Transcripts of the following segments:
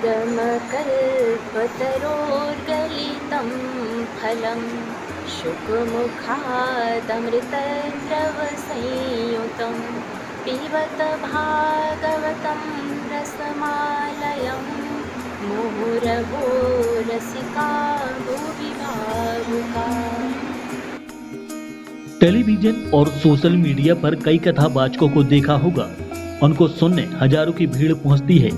निगमकल्पतरोर्गलितं फलं शुकमुखादमृतद्रवसंयुतं पिबत भागवतं रसमालयं मुहुरहो रसिका भुवि भावुकाः। टेलीविजन और सोशल मीडिया पर कई कथावाचकों को देखा होगा। उनको सुनने हजारों की भीड़ पहुंचती है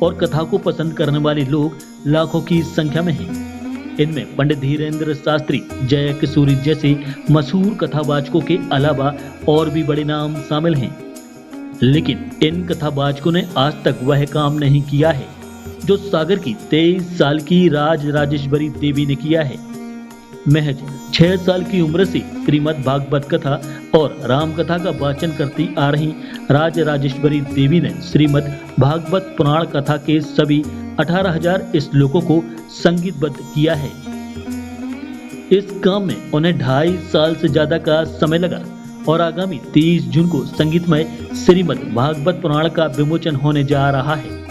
और कथा को पसंद करने वाले लोग लाखों की संख्या में हैं। इनमें पंडित धीरेन्द्र शास्त्री, जय किशोरी जैसे मशहूर कथावाचकों के अलावा और भी बड़े नाम शामिल हैं। लेकिन इन कथावाचकों ने आज तक वह काम नहीं किया है जो सागर की 23 साल की राज राजेश्वरी देवी ने किया है। महज 6 साल की उम्र से श्रीमद् भागवत कथा और राम कथा का वाचन करती आ रही राज राजेश्वरी देवी ने श्रीमद् भागवत पुराण कथा के सभी 18,000 श्लोकों को संगीतबद्ध किया है। इस काम में उन्हें 2.5 साल से ज्यादा का समय लगा और आगामी 30 जून को संगीतमय श्रीमद् भागवत पुराण का विमोचन होने जा रहा है।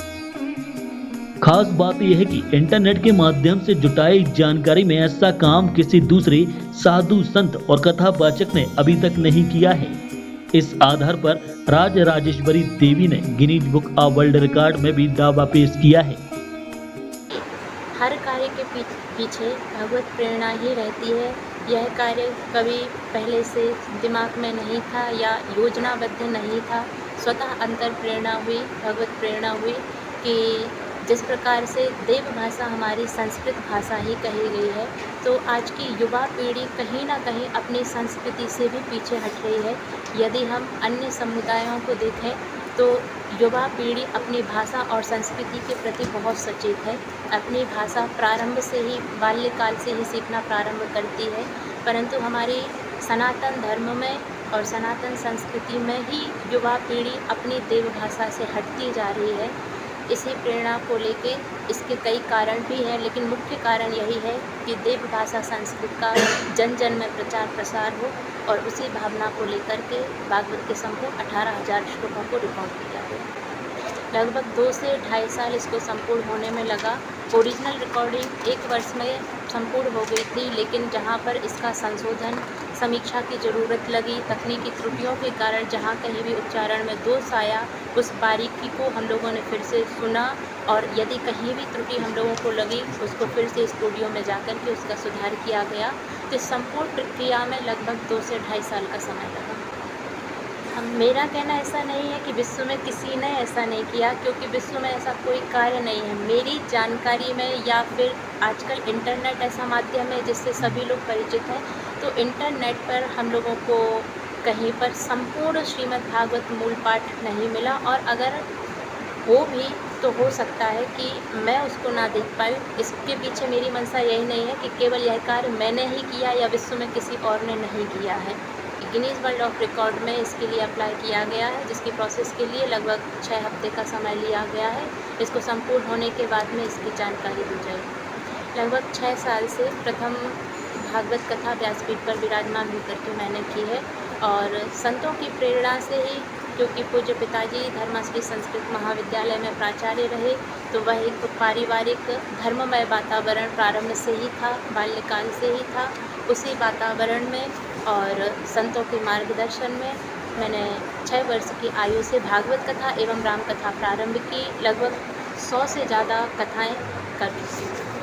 खास बात यह है कि इंटरनेट के माध्यम से जुटाई जानकारी में ऐसा काम किसी दूसरे साधु संत और कथावाचक ने अभी तक नहीं किया है। इस आधार पर राज राजेश्वरी देवी ने Guinness book of world record में भी दावा पेश किया है। हर कार्य के पीछे भगवत प्रेरणा ही रहती है। यह कार्य कभी पहले से दिमाग में नहीं था या योजनाबद्ध नहीं था। स्वतः अंतर प्रेरणा हुई, भगवत प्रेरणा हुई कि जिस प्रकार से देव भाषा हमारी संस्कृत भाषा ही कही गई है, तो आज की युवा पीढ़ी कहीं ना कहीं अपनी संस्कृति से भी पीछे हट रही है। यदि हम अन्य समुदायों को देखें तो युवा पीढ़ी अपनी भाषा और संस्कृति के प्रति बहुत सचेत है। अपनी भाषा प्रारंभ से ही, बाल्यकाल से ही सीखना प्रारंभ करती है, परंतु हमारी सनातन धर्म में और सनातन संस्कृति में ही युवा पीढ़ी अपनी देव भाषा से हटती जा रही है। इसी प्रेरणा को लेके इसके कई कारण भी हैं, लेकिन मुख्य कारण यही है कि देव भाषा संस्कृत का जन जन में प्रचार प्रसार हो और उसी भावना को लेकर के भागवत के संपूर्ण 18,000 श्लोकों को रिकॉर्ड किया गया। लगभग 2 से 2.5 साल इसको संपूर्ण होने में लगा। ओरिजिनल रिकॉर्डिंग 1 वर्ष में संपूर्ण हो गई थी, लेकिन जहाँ पर इसका संशोधन, समीक्षा की ज़रूरत लगी, तकनीकी त्रुटियों के कारण जहाँ कहीं भी उच्चारण में दोष आया, उस बारीकी को हम लोगों ने फिर से सुना और यदि कहीं भी त्रुटि हम लोगों को लगी उसको फिर से स्टूडियो में जाकर के उसका सुधार किया गया। तो इस संपूर्ण प्रक्रिया में लगभग 2 से 2.5 साल का समय लगा। मेरा कहना ऐसा नहीं है कि विश्व में किसी ने ऐसा नहीं किया, क्योंकि विश्व में ऐसा कोई कार्य नहीं है। मेरी जानकारी में या फिर आजकल इंटरनेट ऐसा माध्यम है जिससे सभी लोग परिचित हैं, तो इंटरनेट पर हम लोगों को कहीं पर संपूर्ण श्रीमद् भागवत मूल पाठ नहीं मिला, और अगर हो भी तो हो सकता है कि मैं उसको ना देख पाई। इसके पीछे मेरी मंशा यही नहीं है कि केवल यह कार्य मैंने ही किया या विश्व में किसी और ने नहीं किया है। गिनीज वर्ल्ड ऑफ रिकॉर्ड में इसके लिए अप्लाई किया गया है, जिसकी प्रोसेस के लिए लगभग 6 हफ्ते का समय लिया गया है। इसको संपूर्ण होने के बाद में इसकी जानकारी दी जाएगी। लगभग 6 साल से प्रथम भागवत कथा व्यासपीठ पर विराजमान होकर के मैंने की है, और संतों की प्रेरणा से ही, क्योंकि पूज्य पिताजी धर्मश्री संस्कृत महाविद्यालय में प्राचार्य रहे, तो वह एक पारिवारिक धर्ममय वातावरण प्रारंभ से ही था, बाल्यकाल से ही था। उसी वातावरण में और संतों के मार्गदर्शन में मैंने 6 वर्ष की आयु से भागवत कथा एवं राम कथा प्रारंभ की। लगभग 100 से ज़्यादा कथाएँ कर चुकी हूँ।